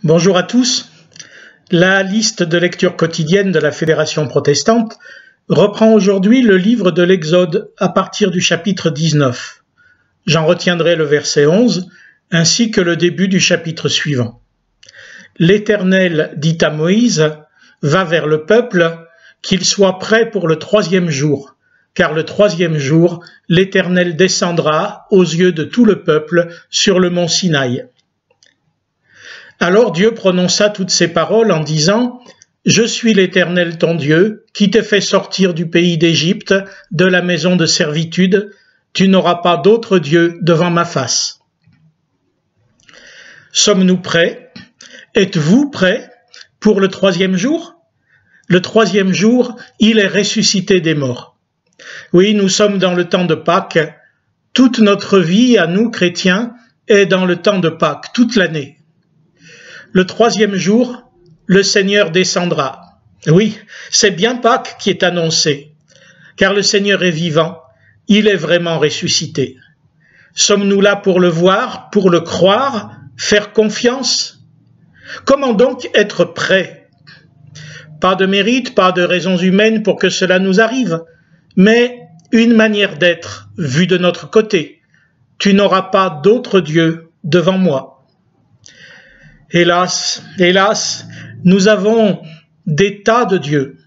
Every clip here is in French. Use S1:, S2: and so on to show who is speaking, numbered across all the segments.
S1: Bonjour à tous. La liste de lecture quotidienne de la Fédération protestante reprend aujourd'hui le livre de l'Exode à partir du chapitre 19. J'en retiendrai le verset 11 ainsi que le début du chapitre suivant. L'Éternel dit à Moïse, va vers le peuple, qu'il soit prêt pour le 3e jour, car le 3e jour, l'Éternel descendra aux yeux de tout le peuple sur le mont Sinaï. Alors Dieu prononça toutes ces paroles en disant, « Je suis l'Éternel ton Dieu, qui t'ai fait sortir du pays d'Égypte, de la maison de servitude. Tu n'auras pas d'autre Dieu devant ma face. » Sommes-nous prêts? Êtes-vous prêts pour le 3e jour? Le 3e jour, il est ressuscité des morts. Oui, nous sommes dans le temps de Pâques. Toute notre vie, à nous chrétiens, est dans le temps de Pâques, toute l'année. Le 3e jour, le Seigneur descendra. Oui, c'est bien Pâques qui est annoncé, car le Seigneur est vivant, il est vraiment ressuscité. Sommes-nous là pour le voir, pour le croire, faire confiance? Comment donc être prêts? Pas de mérite, pas de raisons humaines pour que cela nous arrive, mais une manière d'être vue de notre côté. Tu n'auras pas d'autre Dieu devant moi. Hélas, nous avons des tas de dieux.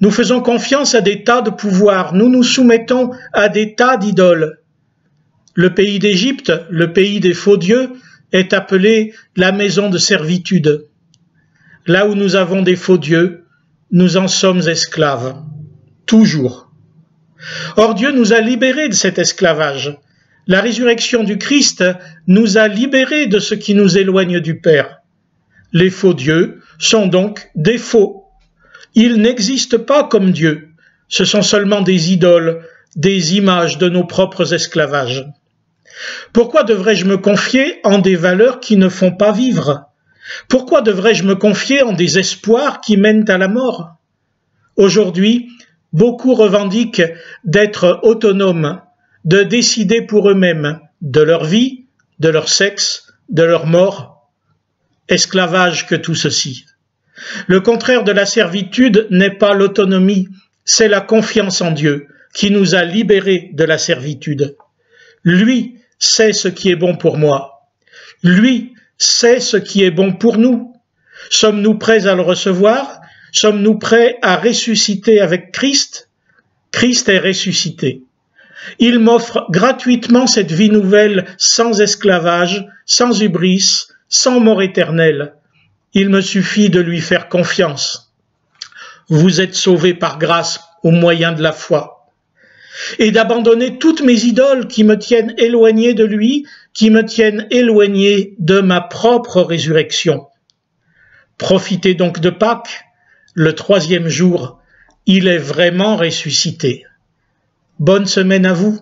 S1: Nous faisons confiance à des tas de pouvoirs. Nous nous soumettons à des tas d'idoles. Le pays d'Égypte, le pays des faux dieux, est appelé la maison de servitude. Là où nous avons des faux dieux, nous en sommes esclaves. Toujours. Or Dieu nous a libérés de cet esclavage. La résurrection du Christ nous a libérés de ce qui nous éloigne du Père. Les faux dieux sont donc des faux. Ils n'existent pas comme Dieu. Ce sont seulement des idoles, des images de nos propres esclavages. Pourquoi devrais-je me confier en des valeurs qui ne font pas vivre? Pourquoi devrais-je me confier en des espoirs qui mènent à la mort? Aujourd'hui, beaucoup revendiquent d'être autonomes, de décider pour eux-mêmes de leur vie, de leur sexe, de leur mort. Esclavage que tout ceci. Le contraire de la servitude n'est pas l'autonomie, c'est la confiance en Dieu qui nous a libérés de la servitude. Lui sait ce qui est bon pour moi. Lui sait ce qui est bon pour nous. Sommes-nous prêts à le recevoir? Sommes-nous prêts à ressusciter avec Christ? Christ est ressuscité. Il m'offre gratuitement cette vie nouvelle sans esclavage, sans hubris, sans mort éternelle. Il me suffit de lui faire confiance. Vous êtes sauvés par grâce au moyen de la foi. Et d'abandonner toutes mes idoles qui me tiennent éloigné de lui, qui me tiennent éloigné de ma propre résurrection. Profitez donc de Pâques. Le 3e jour, il est vraiment ressuscité. Bonne semaine à vous.